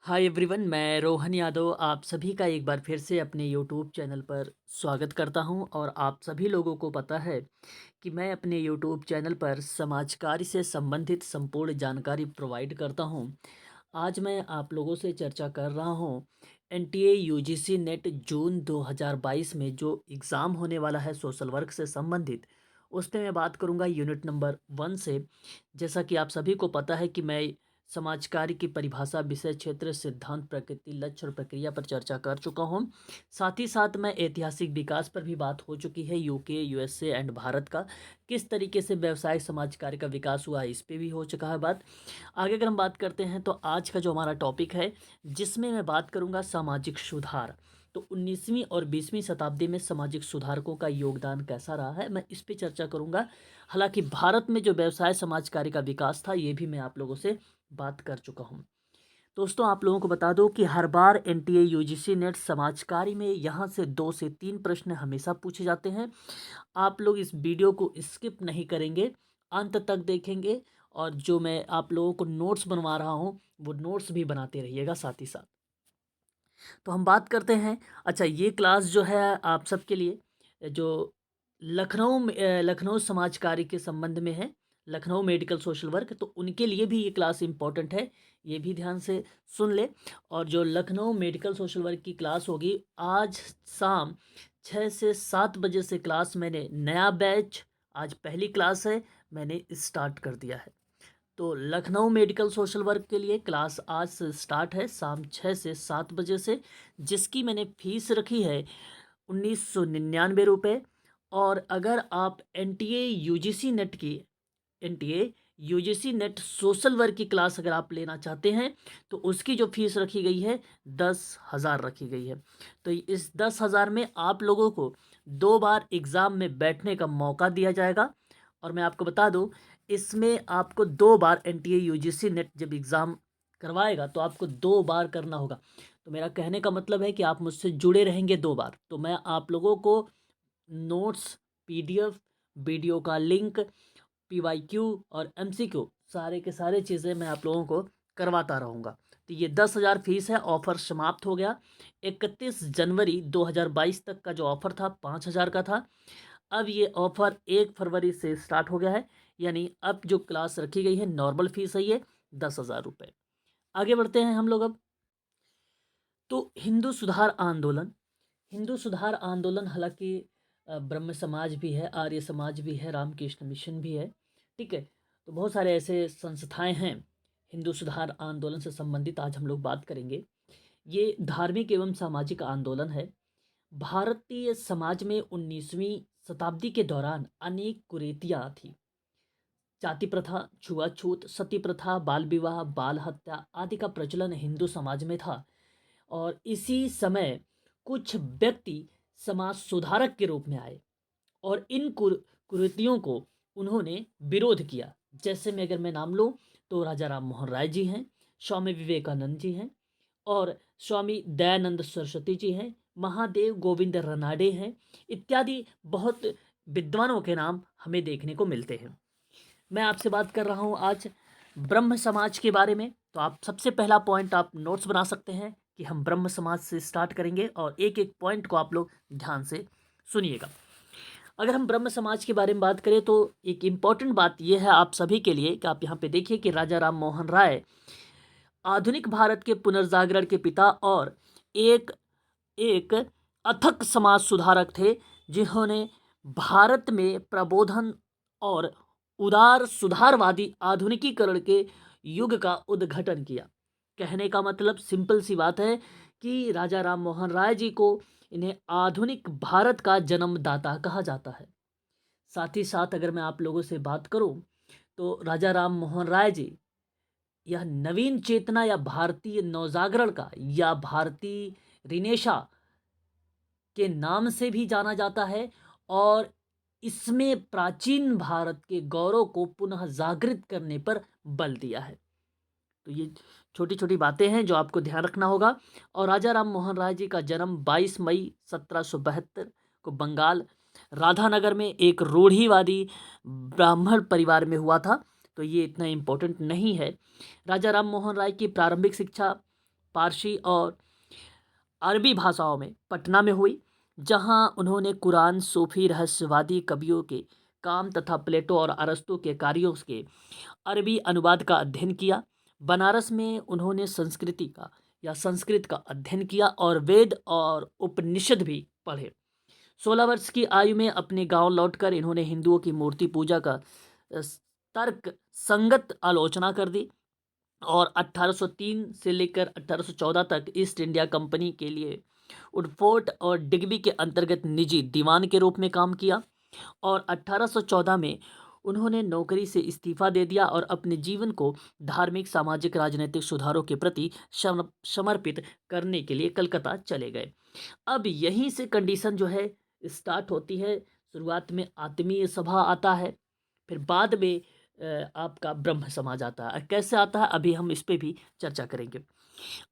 Hi everyone, मैं रोहन यादव आप सभी का एक बार फिर से अपने यूट्यूब चैनल पर स्वागत करता हूं। और आप सभी लोगों को पता है कि मैं अपने यूट्यूब चैनल पर समाज कार्य से संबंधित संपूर्ण जानकारी प्रोवाइड करता हूं। आज मैं आप लोगों से चर्चा कर रहा हूं एनटीए यूजीसी नेट जून 2022 में जो एग्ज़ाम होने वाला है सोशल वर्क से संबंधित, उस पर मैं बात करूंगा यूनिट नंबर 1 से। जैसा कि आप सभी को पता है कि मैं समाज कार्य की परिभाषा, विषय क्षेत्र, सिद्धांत, प्रकृति, लक्ष्य और प्रक्रिया पर चर्चा कर चुका हूं। साथ ही साथ मैं ऐतिहासिक विकास पर भी बात हो चुकी है, यूके, यूएसए एंड भारत का किस तरीके से व्यवसायिक समाज कार्य का विकास हुआ है, इस पे भी हो चुका है बात। आगे अगर हम बात करते हैं तो आज का जो हमारा टॉपिक है, जिसमें मैं बात करूंगा सामाजिक सुधार। तो 19वीं और 20वीं शताब्दी में सामाजिक सुधारकों का योगदान कैसा रहा है, मैं इस पे चर्चा करूंगा। हालांकि भारत में जो व्यवसाय समाज कार्य का विकास था, ये भी मैं आप लोगों से बात कर चुका हूँ। दोस्तों, आप लोगों को बता दो कि हर बार एनटीए यूजीसी नेट समाज कार्य में यहाँ से 2 से 3 प्रश्न हमेशा पूछे जाते हैं। आप लोग इस वीडियो को स्किप नहीं करेंगे, अंत तक देखेंगे। और जो मैं आप लोगों को नोट्स बनवा रहा हूँ, वो नोट्स भी बनाते रहिएगा साथ ही साथ। तो हम बात करते हैं। अच्छा, ये क्लास जो है आप सबके लिए, जो लखनऊ समाज कार्य के संबंध में है, लखनऊ मेडिकल सोशल वर्क, तो उनके लिए भी ये क्लास इम्पोर्टेंट है, ये भी ध्यान से सुन ले। और जो लखनऊ मेडिकल सोशल वर्क की क्लास होगी, आज शाम 6 से 7 बजे से क्लास, मैंने नया बैच, आज पहली क्लास है, मैंने स्टार्ट कर दिया है। तो लखनऊ मेडिकल सोशल वर्क के लिए क्लास आज से स्टार्ट है, शाम 6 से 7 बजे से, जिसकी मैंने फीस रखी है 1999 रुपये। और अगर आप NTA UGC net social work की क्लास अगर आप लेना चाहते हैं, तो उसकी जो फीस रखी गई है 10,000 रखी गई है। तो इस 10,000 में आप लोगों को 2 बार एग्ज़ाम में बैठने का मौका दिया जाएगा। और मैं आपको बता दूं, इसमें आपको 2 बार एनटीए यूजीसी नेट जब एग्ज़ाम करवाएगा, तो आपको 2 बार करना होगा। तो मेरा कहने का मतलब है कि आप मुझसे जुड़े रहेंगे 2 बार। तो मैं आप लोगों को नोट्स, पीडीएफ, वीडियो का लिंक, पीवाईक्यू और एमसीक्यू, सारे के सारे चीज़ें मैं आप लोगों को करवाता रहूँगा। तो ये 10,000 फीस है, ऑफ़र समाप्त हो गया। 31 जनवरी 2022 तक का जो ऑफ़र था 5,000 का था। अब ये ऑफ़र 1 फरवरी से स्टार्ट हो गया है, यानी अब जो क्लास रखी गई है, नॉर्मल फीस है ये 10,000 रुपये। आगे बढ़ते हैं हम लोग अब। तो हिंदू सुधार आंदोलन, हालांकि ब्रह्म समाज भी है, आर्य समाज भी है, रामकृष्ण मिशन भी है, ठीक है। तो बहुत सारे ऐसे संस्थाएं हैं हिंदू सुधार आंदोलन से संबंधित, आज हम लोग बात करेंगे। ये धार्मिक एवं सामाजिक आंदोलन है। भारतीय समाज में 19वीं शताब्दी के दौरान अनेक कुरीतियाँ थी। जाति प्रथा, छुआछूत, सती प्रथा, बाल विवाह, बाल हत्या आदि का प्रचलन हिंदू समाज में था। और इसी समय कुछ व्यक्ति समाज सुधारक के रूप में आए और इन कुरीतियों को उन्होंने विरोध किया। जैसे मैं अगर मैं नाम लूँ, तो राजा राम मोहन राय जी हैं, स्वामी विवेकानंद जी हैं, और स्वामी दयानंद सरस्वती जी हैं, महादेव गोविंद रनाडे हैं, इत्यादि बहुत विद्वानों के नाम हमें देखने को मिलते हैं। मैं आपसे बात कर रहा हूँ आज ब्रह्म समाज के बारे में। तो आप सबसे पहला पॉइंट आप नोट्स बना सकते हैं कि हम ब्रह्म समाज से स्टार्ट करेंगे, और एक एक पॉइंट को आप लोग ध्यान से सुनिएगा। अगर हम ब्रह्म समाज के बारे में बात करें, तो एक इम्पॉर्टेंट बात यह है आप सभी के लिए कि आप यहाँ पे देखिए कि राजा राम मोहन राय आधुनिक भारत के पुनर्जागरण के पिता और एक एक अथक समाज सुधारक थे, जिन्होंने भारत में प्रबोधन और उदार सुधारवादी आधुनिकीकरण के युग का उद्घाटन किया। कहने का मतलब सिंपल सी बात है कि राजा राम मोहन राय जी को, इन्हें आधुनिक भारत का जन्मदाता कहा जाता है। साथ ही साथ अगर मैं आप लोगों से बात करूं, तो राजा राम मोहन राय जी, यह नवीन चेतना या भारतीय नवजागरण का या भारतीय रिनेशा के नाम से भी जाना जाता है। और इसमें प्राचीन भारत के गौरव को पुनः जागृत करने पर बल दिया है। तो ये छोटी छोटी बातें हैं जो आपको ध्यान रखना होगा। और राजा राम मोहन राय जी का जन्म 22 मई 1772 को बंगाल राधानगर में एक रूढ़िवादी ब्राह्मण परिवार में हुआ था। तो ये इतना इम्पोर्टेंट नहीं है। राजा राम मोहन राय की प्रारंभिक शिक्षा पारसी और अरबी भाषाओं में पटना में हुई, जहां उन्होंने कुरान, सूफी, रहस्यवादी कवियों के काम तथा प्लेटो और अरस्तु के कार्यों के अरबी अनुवाद का अध्ययन किया। बनारस में उन्होंने संस्कृत का अध्ययन किया और वेद और उपनिषद भी पढ़े। 16 वर्ष की आयु में अपने गांव लौटकर इन्होंने हिंदुओं की मूर्ति पूजा का तर्क संगत आलोचना कर दी और 1803 से लेकर 1814 तक ईस्ट इंडिया कंपनी के लिए उडफोर्ट और डिग्बी के अंतर्गत निजी दीवान के रूप में काम किया और 1814 में उन्होंने नौकरी से इस्तीफा दे दिया और अपने जीवन को धार्मिक, सामाजिक, राजनीतिक सुधारों के प्रति समर्पित करने के लिए कलकत्ता चले गए। अब यहीं से कंडीशन जो है स्टार्ट होती है। शुरुआत में आत्मीय सभा आता है, फिर बाद में आपका ब्रह्म समाज आता है। कैसे आता है अभी हम इस पे भी चर्चा करेंगे।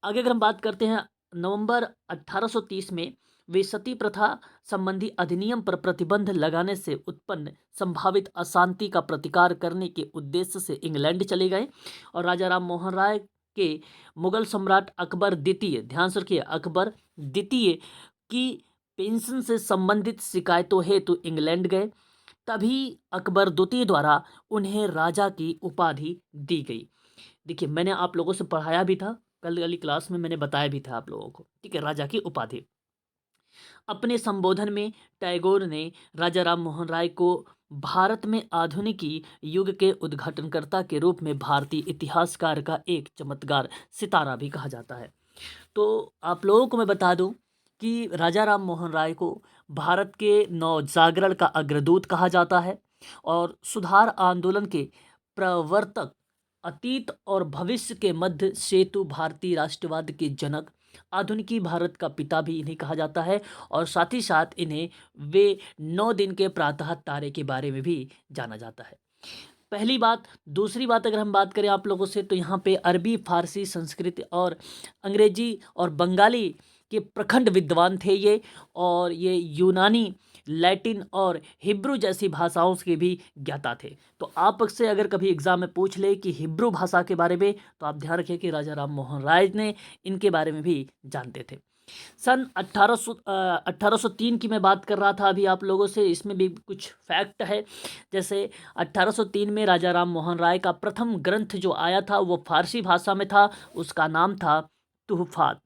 आगे अगर हम बात करते हैं, नवंबर 1830 में वे सती प्रथा संबंधी अधिनियम पर प्रतिबंध लगाने से उत्पन्न संभावित अशांति का प्रतिकार करने के उद्देश्य से इंग्लैंड चले गए और राजा राम मोहन राय के मुगल सम्राट अकबर द्वितीय, ध्यान से रखिए, अकबर द्वितीय की पेंशन से संबंधित शिकायतों हेतु इंग्लैंड गए। तभी अकबर द्वितीय द्वारा उन्हें राजा की उपाधि दी गई। देखिए, मैंने आप लोगों से पढ़ाया भी था, कल वाली क्लास में मैंने बताया भी था आप लोगों को, ठीक है, राजा की उपाधि। अपने संबोधन में टैगोर ने राजा राम मोहन राय को भारत में आधुनिक युग के उद्घाटनकर्ता के रूप में भारतीय इतिहासकार का एक चमत्कार सितारा भी कहा जाता है। तो आप लोगों को मैं बता दूं कि राजा राम मोहन राय को भारत के नवजागरण का अग्रदूत कहा जाता है और सुधार आंदोलन के प्रवर्तक, अतीत और भविष्य के मध्य सेतु, भारतीय राष्ट्रवाद के जनक, आधुनिकी भारत का पिता भी इन्हें कहा जाता है और साथ ही साथ इन्हें वे 9 दिन के प्रातः तारे के बारे में भी जाना जाता है। पहली बात। दूसरी बात अगर हम बात करें आप लोगों से, तो यहाँ पे अरबी, फारसी, संस्कृत और अंग्रेजी और बंगाली के प्रखंड विद्वान थे ये, और ये यूनानी, लैटिन और हिब्रू जैसी भाषाओं के भी ज्ञाता थे। तो आपसे अगर कभी एग्जाम में पूछ ले कि हिब्रू भाषा के बारे में, तो आप ध्यान रखिए कि राजा राम मोहन राय ने इनके बारे में भी जानते थे। सन 1803 की मैं बात कर रहा था अभी आप लोगों से, इसमें भी कुछ फैक्ट है। जैसे 1803 में राजा राम मोहन राय का प्रथम ग्रंथ जो आया था वो फारसी भाषा में था, उसका नाम था तुहफात।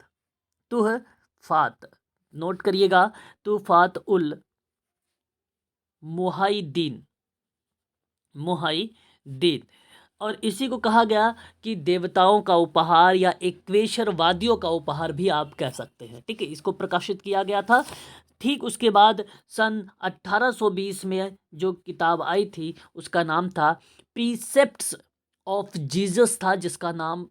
तुहफात, नोट करिएगा, तुहफात उल मुहाइदीन, मुहाइदीन। और इसी को कहा गया कि देवताओं का उपहार या एक्वेशरवादियों का उपहार भी आप कह सकते हैं, ठीक है। इसको प्रकाशित किया गया था। ठीक उसके बाद सन 1820 में जो किताब आई थी उसका नाम था प्रीसेप्ट्स ऑफ जीसस था, जिसका नाम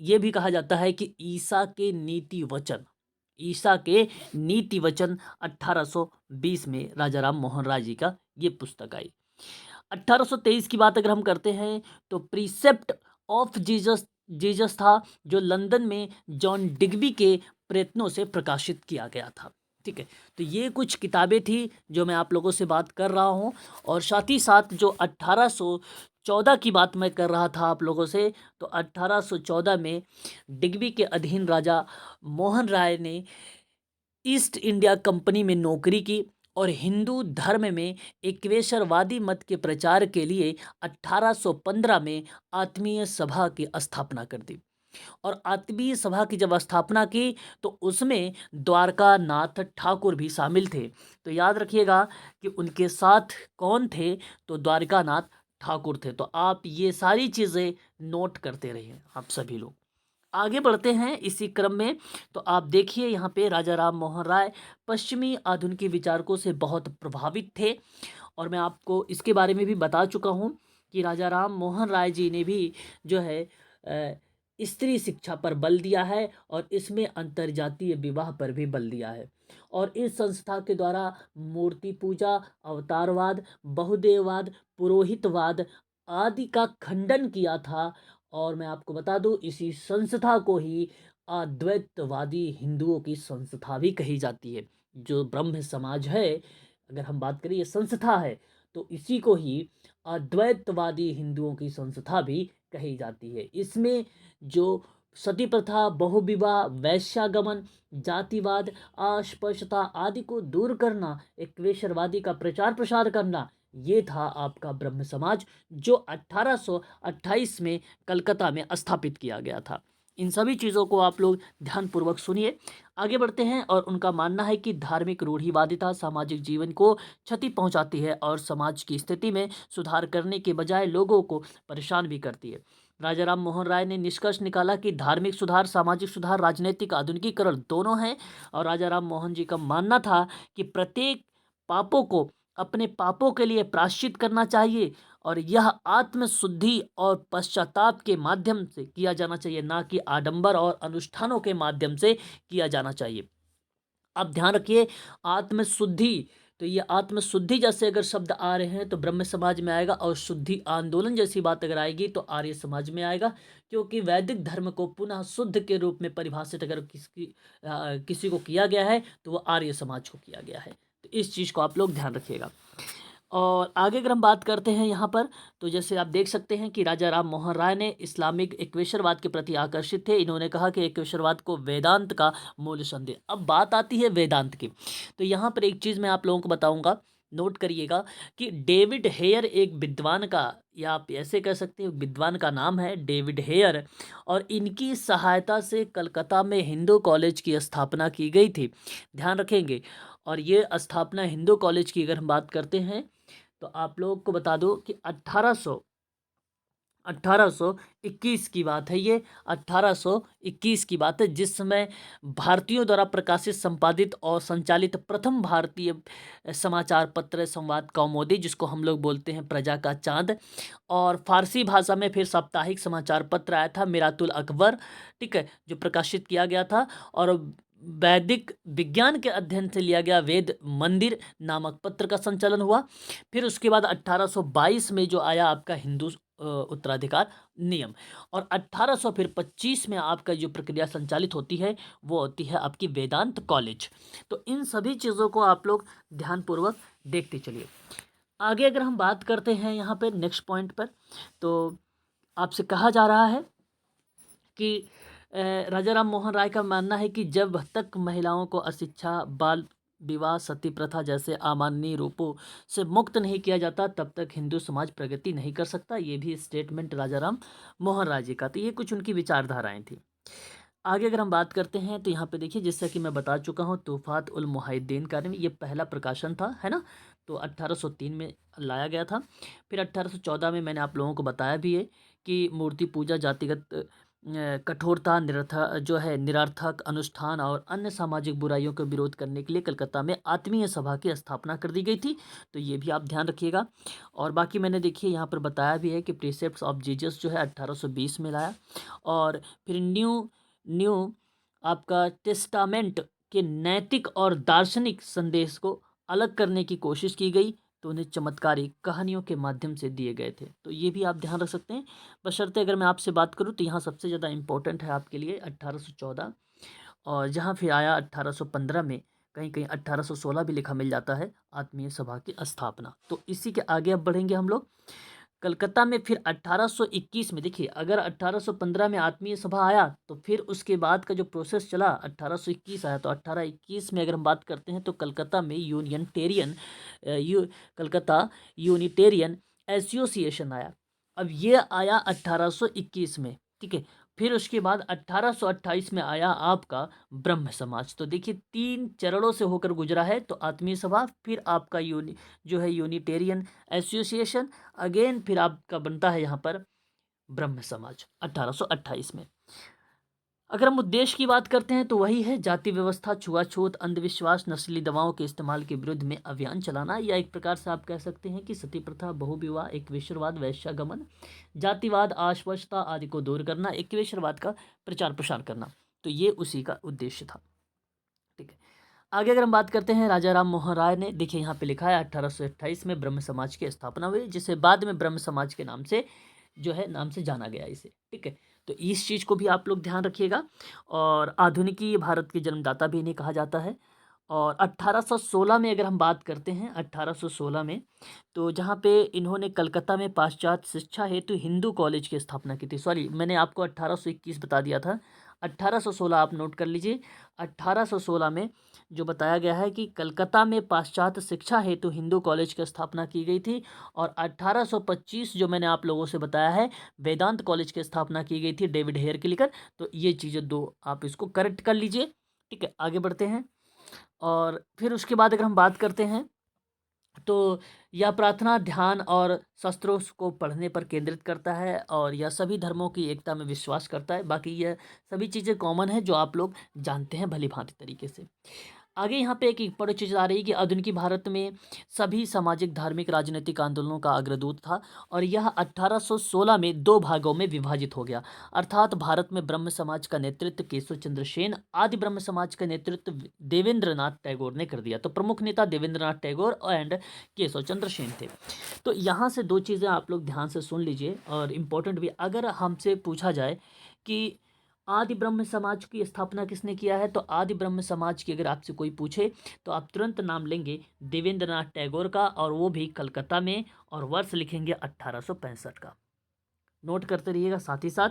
ये भी कहा जाता है कि ईसा के नीति वचन। ईसा के नीति वचन 1820 में राजा राम मोहन राय जी का ये पुस्तक आई। 1823 की बात अगर हम करते हैं तो प्रीसेप्ट ऑफ जीसस था, जो लंदन में जॉन डिग्बी के प्रयत्नों से प्रकाशित किया गया था, ठीक है। तो ये कुछ किताबें थी जो मैं आप लोगों से बात कर रहा हूँ। और साथ ही साथ जो 1814 की बात मैं कर रहा था आप लोगों से, तो 1814 में डिग्बी के अधीन राजा मोहन राय ने ईस्ट इंडिया कंपनी में नौकरी की और हिंदू धर्म में एकेश्वरवादी मत के प्रचार के लिए 1815 में आत्मीय सभा की स्थापना कर दी। और आत्मीय सभा की जब स्थापना की तो उसमें द्वारका नाथ ठाकुर भी शामिल थे। तो याद रखिएगा कि उनके साथ कौन थे, तो द्वारका नाथ ठाकुर थे। तो आप ये सारी चीज़ें नोट करते रहिए आप सभी लोग। आगे बढ़ते हैं इसी क्रम में। तो आप देखिए यहाँ पे राजा राम मोहन राय पश्चिमी आधुनिक विचारकों से बहुत प्रभावित थे और मैं आपको इसके बारे में भी बता चुका हूँ कि राजा राम मोहन राय जी ने भी जो है स्त्री शिक्षा पर बल दिया है और इसमें अंतर्जातीय विवाह पर भी बल दिया है। और इस संस्था के द्वारा मूर्ति पूजा, अवतारवाद, बहुदेववाद, पुरोहितवाद आदि का खंडन किया था। और मैं आपको बता दूं, इसी संस्था को ही अद्वैतवादी हिंदुओं की संस्था भी कही जाती है। जो ब्रह्म समाज है, अगर हम बात करें ये संस्था है, तो इसी को ही अद्वैतवादी हिंदुओं की संस्था भी कही जाती है। इसमें जो सती प्रथा, बहुविवाह, वैश्यागमन, जातिवाद, अस्पृश्यता आदि को दूर करना, एकेश्वरवादी का प्रचार प्रसार करना, ये था आपका ब्रह्म समाज, जो 1828 में कलकत्ता में स्थापित किया गया था। इन सभी चीज़ों को आप लोग ध्यानपूर्वक सुनिए। आगे बढ़ते हैं। और उनका मानना है कि धार्मिक रूढ़िवादिता सामाजिक जीवन को क्षति पहुंचाती है और समाज की स्थिति में सुधार करने के बजाय लोगों को परेशान भी करती है। राजा राम मोहन राय ने निष्कर्ष निकाला कि धार्मिक सुधार, सामाजिक सुधार, राजनीतिक आधुनिकीकरण दोनों हैं। और राजा राम मोहन जी का मानना था कि प्रत्येक पापों को अपने पापों के लिए प्रायश्चित करना चाहिए और यह आत्मशुद्धि और पश्चाताप के माध्यम से किया जाना चाहिए, ना कि आडंबर और अनुष्ठानों के माध्यम से किया जाना चाहिए। आप ध्यान रखिए, आत्मशुद्धि, तो ये आत्मशुद्धि जैसे अगर शब्द आ रहे हैं तो ब्रह्म समाज में आएगा, और शुद्धि आंदोलन जैसी बात अगर आएगी तो आर्य समाज में आएगा। क्योंकि वैदिक धर्म को पुनः शुद्ध के रूप में परिभाषित अगर किसी को किया गया है तो वो आर्य समाज को किया गया है। तो इस चीज़ को आप लोग ध्यान रखिएगा। और आगे अगर हम बात करते हैं यहाँ पर, तो जैसे आप देख सकते हैं कि राजा राम मोहन राय ने इस्लामिक एकेश्वरवाद के प्रति आकर्षित थे। इन्होंने कहा कि एकेश्वरवाद को वेदांत का मूल संदेश। अब बात आती है वेदांत की, तो यहाँ पर एक चीज़ मैं आप लोगों को बताऊंगा, नोट करिएगा कि डेविड हेयर एक विद्वान का, या आप ऐसे कह सकते हैं विद्वान का नाम है डेविड हेयर, और इनकी सहायता से कलकत्ता में हिंदू कॉलेज की स्थापना की गई थी। ध्यान रखेंगे। और ये स्थापना हिंदू कॉलेज की अगर हम बात करते हैं तो आप लोगों को बता दूं कि 1821 की बात है। ये 1821 की बात है, जिस समय भारतीयों द्वारा प्रकाशित, संपादित और संचालित प्रथम भारतीय समाचार पत्र संवाद कौमुदी, जिसको हम लोग बोलते हैं प्रजा का चांद, और फारसी भाषा में फिर साप्ताहिक समाचार पत्र आया था मिरातुल अकबर, ठीक है, जो प्रकाशित किया गया था। और वैदिक विज्ञान के अध्ययन से लिया गया वेद मंदिर नामक पत्र का संचालन हुआ। फिर उसके बाद 1822 में जो आया आपका हिंदू उत्तराधिकार नियम, और 1825 में आपका जो प्रक्रिया संचालित होती है वो होती है आपकी वेदांत कॉलेज। तो इन सभी चीज़ों को आप लोग ध्यानपूर्वक देखते चलिए। आगे अगर हम बात करते हैं यहाँ पे नेक्स्ट पॉइंट पर, तो आपसे कहा जा रहा है कि राजा राम मोहन राय का मानना है कि जब तक महिलाओं को अशिक्षा, बाल विवाह, सती प्रथा जैसे अमानवीय रूपों से मुक्त नहीं किया जाता, तब तक हिंदू समाज प्रगति नहीं कर सकता। ये भी स्टेटमेंट राजा राम मोहन राय जी का। तो ये कुछ उनकी विचारधाराएं थी। आगे अगर हम बात करते हैं तो यहाँ पे देखिए, जैसा कि मैं बता चुका हूँ, तूफात उल मुहिद्दीन का ये पहला प्रकाशन था, है ना। तो 1803 में लाया गया था। फिर 1814 में मैंने आप लोगों को बताया भी है कि मूर्ति पूजा, जातिगत कठोरता, निरर्थक अनुष्ठान और अन्य सामाजिक बुराइयों का विरोध करने के लिए कलकत्ता में आत्मीय सभा की स्थापना कर दी गई थी। तो ये भी आप ध्यान रखिएगा। और बाकी मैंने देखिए यहाँ पर बताया भी है कि प्रीसेप्ट्स ऑफ जीसस जो है 1820 में लाया। और फिर न्यू आपका टेस्टामेंट के नैतिक और दार्शनिक संदेश को अलग करने की कोशिश की गई, तो उन्हें चमत्कारी कहानियों के माध्यम से दिए गए थे। तो ये भी आप ध्यान रख सकते हैं। बशर्ते अगर मैं आपसे बात करूं तो यहाँ सबसे ज़्यादा इम्पोर्टेंट है आपके लिए 1814, और जहाँ फिर आया 1815 में, कहीं कहीं 1816 भी लिखा मिल जाता है, आत्मीय सभा की स्थापना। तो इसी के आगे अब बढ़ेंगे हम लोग कलकत्ता में। फिर 1821 में देखिए, अगर 1815 में आत्मीय सभा आया तो फिर उसके बाद का जो प्रोसेस चला 1821 आया, तो 1821 में अगर हम बात करते हैं तो कलकत्ता में कलकत्ता यूनिटेरियन एसोसिएशन आया। अब ये आया 1821 में, ठीक है। फिर उसके बाद 1828 में आया आपका ब्रह्म समाज। तो देखिए 3 चरणों से होकर गुजरा है। तो आत्मीय सभा, फिर आपका यूनिटेरियन एसोसिएशन, अगेन फिर आपका बनता है यहाँ पर ब्रह्म समाज 1828 में। अगर हम उद्देश्य की बात करते हैं तो वही है जाति व्यवस्था, छुआछूत, अंधविश्वास, नस्ली दवाओं के इस्तेमाल के विरुद्ध में अभियान चलाना, या एक प्रकार से आप कह सकते हैं कि सती प्रथा, बहुविवाह, एकेश्वरवाद, वैश्यागमन, जातिवाद, अस्पृश्यता आदि को दूर करना, एकेश्वरवाद का प्रचार प्रसार करना। तो ये उसी का उद्देश्य था, ठीक है। आगे अगर हम बात करते हैं राजा राम मोहन राय ने, देखिए यहाँ पे लिखा है 1828 में ब्रह्म समाज की स्थापना हुई, जिसे बाद में ब्रह्म समाज के नाम से नाम से जाना गया इसे, ठीक है। तो इस चीज़ को भी आप लोग ध्यान रखिएगा। और आधुनिकी भारत के जन्मदाता भी इन्हें कहा जाता है। और 1816 में अगर हम बात करते हैं 1816 में, तो जहाँ पे इन्होंने कलकत्ता में पाश्चात्य शिक्षा हेतु हिंदू कॉलेज की स्थापना की थी। सॉरी, मैंने आपको 1821 बता दिया था, 1816 आप नोट कर लीजिए। 1816 में जो बताया गया है कि कलकत्ता में पाश्चात्य शिक्षा हेतु हिंदू कॉलेज की स्थापना की गई थी। और 1825 जो मैंने आप लोगों से बताया है, वेदांत कॉलेज की स्थापना की गई थी डेविड हेयर के लेकर। तो ये चीज़ें दो आप इसको करेक्ट कर लीजिए। ठीक है, आगे बढ़ते हैं। और फिर उसके बाद अगर हम बात करते हैं, तो यह प्रार्थना ध्यान और शस्त्रों को पढ़ने पर केंद्रित करता है, और यह सभी धर्मों की एकता में विश्वास करता है। बाकी यह सभी चीज़ें कॉमन है जो आप लोग जानते हैं भली भांति तरीके से। आगे यहाँ पे एक इम्पोर्टेंट चीज़ आ रही है कि आधुनिक भारत में सभी सामाजिक, धार्मिक, राजनीतिक आंदोलनों का अग्रदूत था, और यह 1816 में दो भागों में विभाजित हो गया। अर्थात भारत में ब्रह्म समाज का नेतृत्व केशव चंद्र सेन, आदि ब्रह्म समाज का नेतृत्व देवेंद्रनाथ टैगोर ने कर दिया। तो प्रमुख नेता देवेंद्रनाथ टैगोर एंड केशव चंद्र सेन थे। तो यहाँ से दो चीज़ें आप लोग ध्यान से सुन लीजिए, और इम्पोर्टेंट भी। अगर हमसे पूछा जाए कि आदि ब्रह्म समाज की स्थापना किसने किया है, तो आदि ब्रह्म समाज की अगर आपसे कोई पूछे तो आप तुरंत नाम लेंगे देवेंद्रनाथ टैगोर का, और वो भी कलकत्ता में, और वर्ष लिखेंगे 1865 का। नोट करते रहिएगा। साथ ही साथ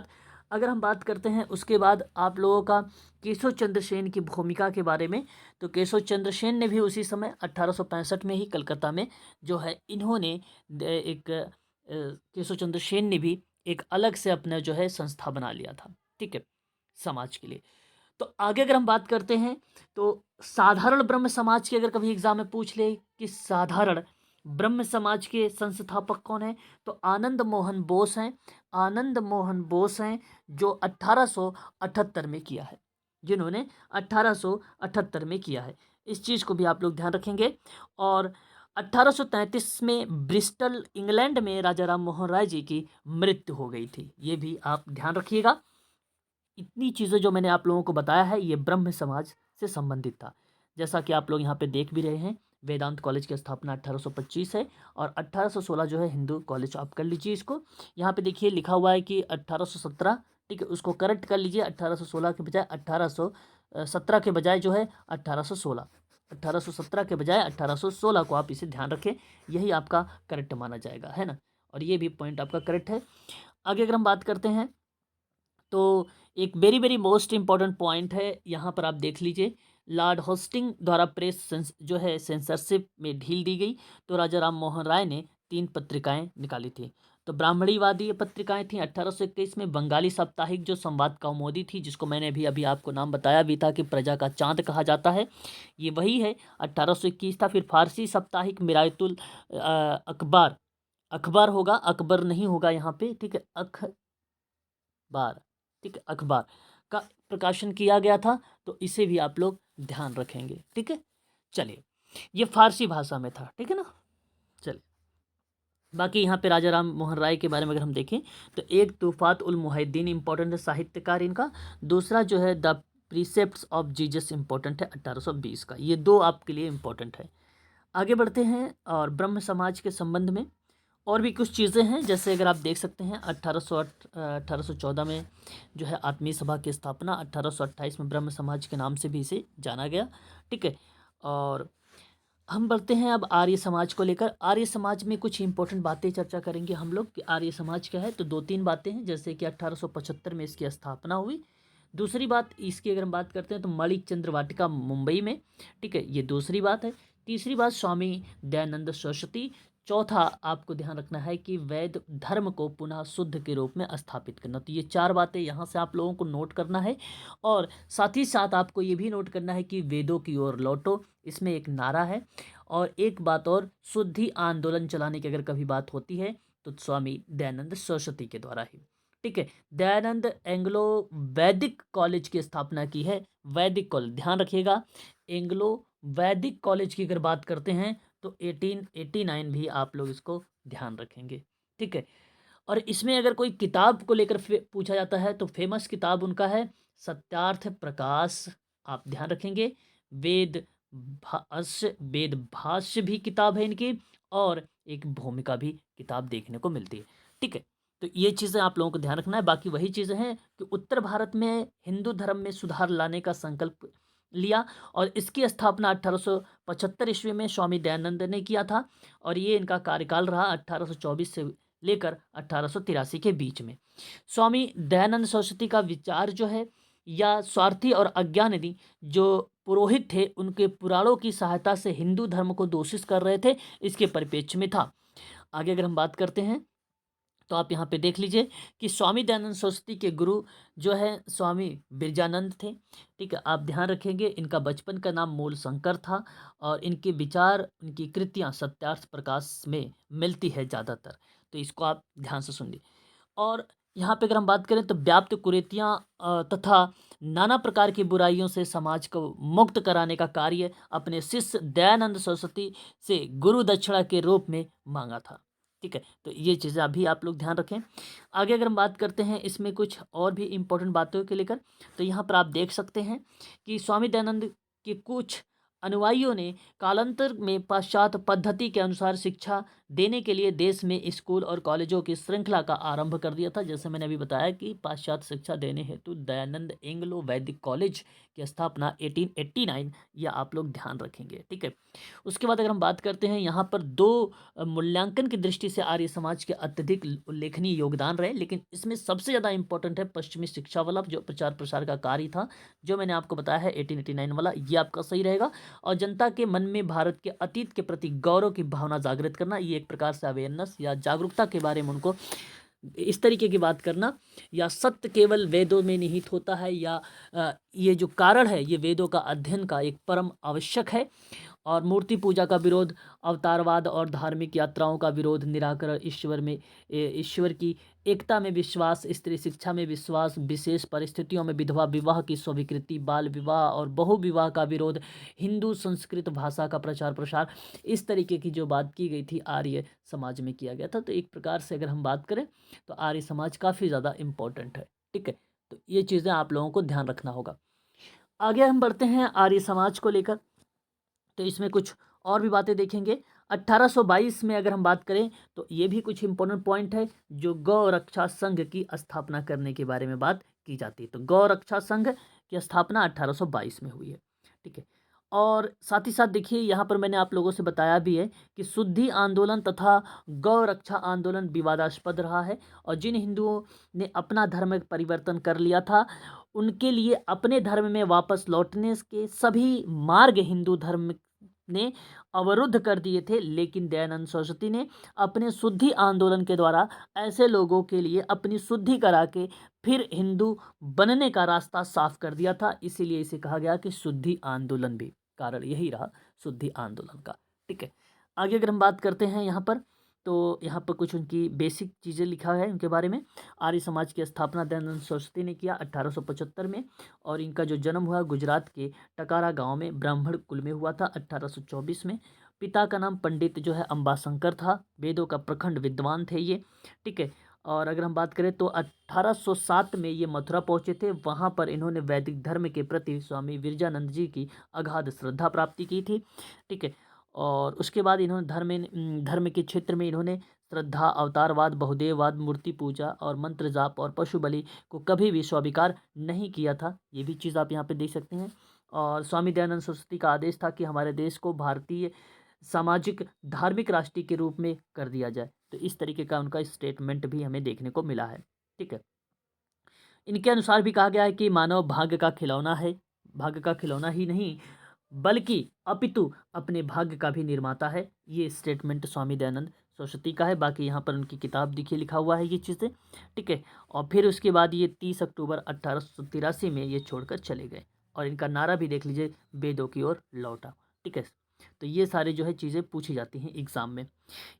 अगर हम बात करते हैं उसके बाद आप लोगों का केशव चंद्र सेन की भूमिका के बारे में, तो केशव चंद्र सेन ने भी उसी समय 1865 में ही कलकत्ता में जो है इन्होंने एक केशव चंद्र सेन ने भी एक अलग से अपना जो है संस्था बना लिया था। ठीक है, समाज के लिए। तो आगे अगर हम बात करते हैं, तो साधारण ब्रह्म समाज की अगर कभी एग्जाम में पूछ ले कि साधारण ब्रह्म समाज के संस्थापक कौन है, तो आनंद मोहन बोस हैं। आनंद मोहन बोस हैं जो 1878 में किया है, जिन्होंने 1878 में किया है। इस चीज़ को भी आप लोग ध्यान रखेंगे। और 1833 में ब्रिस्टल इंग्लैंड में राजा राम मोहन राय जी की मृत्यु हो गई थी। ये भी आप ध्यान रखिएगा। इतनी चीज़ें जो मैंने आप लोगों को बताया है, ये ब्रह्म समाज से संबंधित था। जैसा कि आप लोग यहाँ पे देख भी रहे हैं, वेदांत कॉलेज की स्थापना 1825 है, और 1816 जो है हिंदू कॉलेज। आप कर लीजिए इसको। यहाँ पे देखिए लिखा हुआ है कि 1817। ठीक है, उसको करेक्ट कर लीजिए। 1816 के बजाय 1817 के बजाय जो है 1816, 1817 के बजाय 1816 को आप इसे ध्यान रखें। यही आपका करेक्ट माना जाएगा, है ना। और ये भी पॉइंट आपका करेक्ट है। आगे अगर हम बात करते हैं, तो एक very very most important point है, यहाँ पर आप देख लीजिए। लॉर्ड होस्टिंग द्वारा प्रेस जो है सेंसरशिप में ढील दी गई, तो राजा राम मोहन राय ने 3 पत्रिकाएं निकाली थी। तो ब्राह्मणीवादी ये पत्रिकाएं थीं। 1821 में बंगाली साप्ताहिक जो संवाद कौमुदी थी, जिसको मैंने अभी आपको नाम बताया भी था कि प्रजा का चांद कहा जाता है, ये वही है। 1821 था। फिर फारसी साप्ताहिक मिरायतुल अखबार, अखबार होगा, अकबर नहीं होगा यहाँ पे। ठीक है, अखबार। ठीक है, अखबार का प्रकाशन किया गया था। तो इसे भी आप लोग ध्यान रखेंगे। ठीक है, चलिए, ये फारसी भाषा में था। ठीक है ना। चलिए, बाकी यहाँ पे राजा राम मोहन राय के बारे में अगर हम देखें, तो एक तूफात उल मुहिद्दीन इंपॉर्टेंट है, साहित्यकार इनका। दूसरा जो है the precepts of Jesus important है 1820 का। ये दो आपके लिए इंपॉर्टेंट है। आगे बढ़ते हैं, और ब्रह्म समाज के संबंध में और भी कुछ चीज़ें हैं। जैसे अगर आप देख सकते हैं 1814 में जो है आत्मीय सभा की स्थापना, 1828 में ब्रह्म समाज के नाम से भी इसे जाना गया। ठीक है, और हम बढ़ते हैं अब आर्य समाज को लेकर। आर्य समाज में कुछ इंपॉर्टेंट बातें चर्चा करेंगे हम लोग कि आर्य समाज क्या है। तो 2-3 बातें हैं, जैसे कि 1875 में इसकी स्थापना हुई। दूसरी बात इसकी अगर हम बात करते हैं, तो मणिक चंद्र वाटिका मुंबई में। ठीक है, ये दूसरी बात है। तीसरी बात स्वामी दयानंद सरस्वती। चौथा आपको ध्यान रखना है कि वैद धर्म को पुनः शुद्ध के रूप में स्थापित करना। तो ये 4 बातें यहाँ से आप लोगों को नोट करना है। और साथ ही साथ आपको ये भी नोट करना है कि वेदों की ओर लौटो, इसमें एक नारा है। और एक बात और, शुद्धि आंदोलन चलाने की अगर कभी बात होती है, तो स्वामी दयानंद सरस्वती के द्वारा ही। ठीक है, दयानंद एंग्लो वैदिक कॉलेज की स्थापना की है। वैदिक कॉलेज ध्यान रखिएगा। एंग्लो वैदिक कॉलेज की अगर बात करते हैं, तो 1889 भी आप लोग इसको ध्यान रखेंगे। ठीक है, और इसमें अगर कोई किताब को लेकर पूछा जाता है, तो फेमस किताब उनका है सत्यार्थ प्रकाश। आप ध्यान रखेंगे। वेद भाष्य भी किताब है इनकी, और एक भूमिका भी किताब देखने को मिलती है। ठीक है, तो ये चीज़ें आप लोगों को ध्यान रखना है। बाकी वही चीज़ें हैं कि उत्तर भारत में हिंदू धर्म में सुधार लाने का संकल्प लिया और इसकी स्थापना 1875 ईस्वी में स्वामी दयानंद ने किया था और ये इनका कार्यकाल रहा 1824 से लेकर 1883 के बीच में। स्वामी दयानंद सरस्वती का विचार जो है या स्वार्थी और अज्ञानी जो पुरोहित थे उनके पुराणों की सहायता से हिंदू धर्म को दोषित कर रहे थे, इसके परिप्रेक्ष्य में था। आगे अगर हम बात करते हैं तो आप यहाँ पे देख लीजिए कि स्वामी दयानंद सरस्वती के गुरु जो है स्वामी बिरजानंद थे। ठीक है, आप ध्यान रखेंगे इनका बचपन का नाम मूल शंकर था और इनके विचार, इनकी कृतियाँ सत्यार्थ प्रकाश में मिलती है ज़्यादातर, तो इसको आप ध्यान से सुनिए। और यहाँ पे अगर हम बात करें तो व्याप्त कुरीतियाँ तथा नाना प्रकार की बुराइयों से समाज को मुक्त कराने का कार्य अपने शिष्य दयानंद सरस्वती से गुरु दक्षिणा के रूप में मांगा था। ठीक है, तो ये चीज़ें अभी आप लोग ध्यान रखें। आगे अगर हम बात करते हैं इसमें कुछ और भी इम्पोर्टेंट बातों के लेकर, तो यहाँ पर आप देख सकते हैं कि स्वामी दयानंद के कुछ अनुयायियों ने कालांतर में पाश्चात्य पद्धति के अनुसार शिक्षा देने के लिए देश में स्कूल और कॉलेजों की श्रृंखला का आरंभ कर दिया था। जैसे मैंने अभी बताया कि पाश्चात्य शिक्षा देने हेतु दयानंद एंग्लो वैदिक कॉलेज की स्थापना 1889, यह आप लोग ध्यान रखेंगे। ठीक है, उसके बाद अगर हम बात करते हैं यहाँ पर दो मूल्यांकन की दृष्टि से आर्य समाज के अत्यधिक उल्लेखनीय योगदान रहे, लेकिन इसमें सबसे ज़्यादा इंपॉर्टेंट है पश्चिमी शिक्षा वाला जो प्रचार प्रसार का कार्य था, जो मैंने आपको बताया है 1889 वाला, ये आपका सही रहेगा। और जनता के मन में भारत के अतीत के प्रति गौरव की भावना जागृत करना, ये एक प्रकार से अवेयरनेस या जागरूकता के बारे में उनको इस तरीके की बात करना, या सत्य केवल वेदों में निहित होता है, या ये जो कारण है ये वेदों का अध्ययन का एक परम आवश्यक है। और मूर्ति पूजा का विरोध, अवतारवाद और धार्मिक यात्राओं का विरोध, निराकरण, ईश्वर की एकता में विश्वास, स्त्री शिक्षा में विश्वास, विशेष परिस्थितियों में विधवा विवाह की स्वीकृति, बाल विवाह और बहु विवाह का विरोध, हिंदू संस्कृत भाषा का प्रचार प्रसार, इस तरीके की जो बात की गई थी आर्य समाज में किया गया था। तो एक प्रकार से अगर हम बात करें तो आर्य समाज काफ़ी ज़्यादा इम्पोर्टेंट है। ठीक है, तो ये चीज़ें आप लोगों को ध्यान रखना होगा। आगे हम बढ़ते हैं आर्य समाज को लेकर, तो इसमें कुछ और भी बातें देखेंगे। 1822 में अगर हम बात करें तो ये भी कुछ इंपॉर्टेंट पॉइंट है, जो गौ रक्षा संघ की स्थापना करने के बारे में बात की जाती है। तो गौ रक्षा संघ की स्थापना 1822 में हुई है। ठीक है, और साथ ही साथ देखिए यहाँ पर मैंने आप लोगों से बताया भी है कि शुद्धि आंदोलन तथा गौ रक्षा आंदोलन विवादास्पद रहा है, और जिन हिंदुओं ने अपना धर्म परिवर्तन कर लिया था उनके लिए अपने धर्म में वापस लौटने के सभी मार्ग हिंदू धर्म ने अवरुद्ध कर दिए थे। लेकिन दयानंद सरस्वती ने अपने शुद्धि आंदोलन के द्वारा ऐसे लोगों के लिए अपनी शुद्धि करा के फिर हिंदू बनने का रास्ता साफ कर दिया था, इसीलिए इसे कहा गया कि शुद्धि आंदोलन भी, कारण यही रहा शुद्धि आंदोलन का। ठीक है, आगे अगर हम बात करते हैं यहाँ पर, तो यहाँ पर कुछ उनकी बेसिक चीज़ें लिखा है उनके बारे में। आर्य समाज की स्थापना दयानंद सरस्वती ने किया 1875 में, और इनका जो जन्म हुआ गुजरात के टकारा गांव में ब्राह्मण कुल में हुआ था 1824 में। पिता का नाम पंडित जो है अंबाशंकर था, वेदों का प्रखंड विद्वान थे ये। ठीक है, और अगर हम बात करें तो 1807 में ये मथुरा पहुंचे थे, वहां पर इन्होंने वैदिक धर्म के प्रति स्वामी विरजानंद जी की अगाध श्रद्धा प्राप्ति की थी। ठीक है, और उसके बाद इन्होंने धर्म के क्षेत्र में इन्होंने श्रद्धा, अवतारवाद, बहुदेववाद, मूर्ति पूजा और मंत्र जाप और पशु बलि को कभी भी स्वीकार नहीं किया था। ये भी चीज़ आप यहाँ पे देख सकते हैं। और स्वामी दयानंद सरस्वती का आदेश था कि हमारे देश को भारतीय सामाजिक धार्मिक राष्ट्र के रूप में कर दिया जाए। तो इस तरीके का उनका स्टेटमेंट भी हमें देखने को मिला है। ठीक है, इनके अनुसार भी कहा गया है कि मानव भाग्य का खिलौना है, भाग्य का खिलौना ही नहीं बल्कि अपितु अपने भाग्य का भी निर्माता है। ये स्टेटमेंट स्वामी दयानंद सरस्वती का है। बाकी यहाँ पर उनकी किताब देखिए लिखा हुआ है ये चीज़ें। ठीक है, और फिर उसके बाद ये 30 अक्टूबर 1883 में ये छोड़कर चले गए, और इनका नारा भी देख लीजिए, वेदों की ओर लौटा। ठीक है, तो ये सारे जो है चीज़ें पूछी जाती हैं एग्ज़ाम में।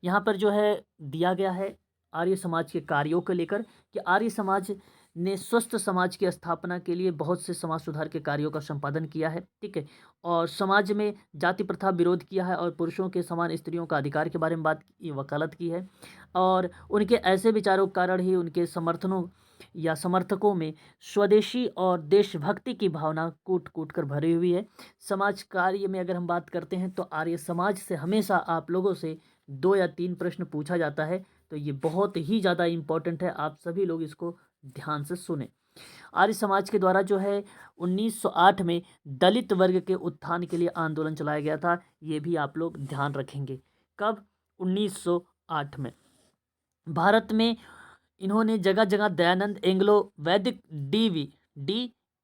यहाँ पर जो है दिया गया है आर्य समाज के कार्यों को लेकर कि आर्य समाज ने स्वस्थ समाज की स्थापना के लिए बहुत से समाज सुधार के कार्यों का संपादन किया है। ठीक है, और समाज में जाति प्रथा विरोध किया है, और पुरुषों के समान स्त्रियों का अधिकार के बारे में बात की, वकालत की है। और उनके ऐसे विचारों के कारण ही उनके समर्थनों या समर्थकों में स्वदेशी और देशभक्ति की भावना कूट कूट कर भरी हुई है। समाज कार्य में अगर हम बात करते हैं तो आर्य समाज से हमेशा आप लोगों से 2 या 3 प्रश्न पूछा जाता है, तो ये बहुत ही ज़्यादा इम्पोर्टेंट है, आप सभी लोग इसको ध्यान से सुने। आर्य समाज के द्वारा जो है 1908 में दलित वर्ग के उत्थान के लिए आंदोलन चलाया गया था। ये भी आप लोग ध्यान रखेंगे। कब? 1908 में। भारत में इन्होंने जगह जगह दयानंद एंग्लो वैदिक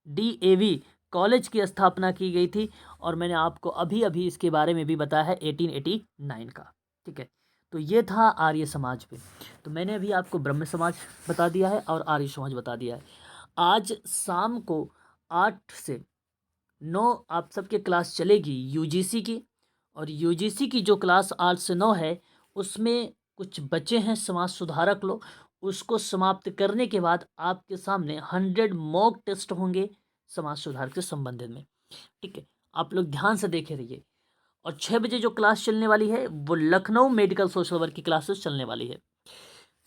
डीएवी कॉलेज की स्थापना की गई थी, और मैंने आपको अभी अभी इसके बारे में भी बताया है 1889 का। ठीक है, तो ये था आर्य समाज पे। तो मैंने अभी आपको ब्रह्म समाज बता दिया है और आर्य समाज बता दिया है। आज शाम को 8 से 9 आप सबके क्लास चलेगी यूजीसी की, और यूजीसी की जो क्लास 8 से 9 है उसमें कुछ बच्चे हैं समाज सुधारक लोग, उसको समाप्त करने के बाद आपके सामने 100 मॉक टेस्ट होंगे समाज सुधार से संबंधित में। ठीक है, आप लोग ध्यान से देखे रहिए। और 6 बजे जो क्लास चलने वाली है वो लखनऊ मेडिकल सोशल वर्क की क्लासेस चलने वाली है।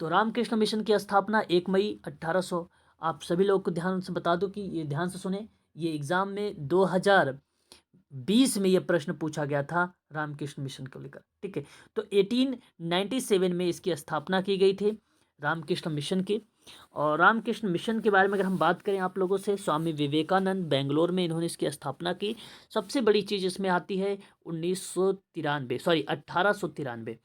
तो रामकृष्ण मिशन की स्थापना 1 मई 1800, आप सभी लोग को ध्यान से बता दूं कि ये ध्यान से सुने, ये एग्जाम में 2020 में ये प्रश्न पूछा गया था रामकृष्ण मिशन को लेकर। ठीक है, तो 1897 में इसकी स्थापना की गई थी रामकृष्ण मिशन की। और रामकृष्ण मिशन के बारे में अगर हम बात करें आप लोगों से, स्वामी विवेकानंद बेंगलोर में इन्होंने इसकी स्थापना की। सबसे बड़ी चीज़ इसमें आती है 1893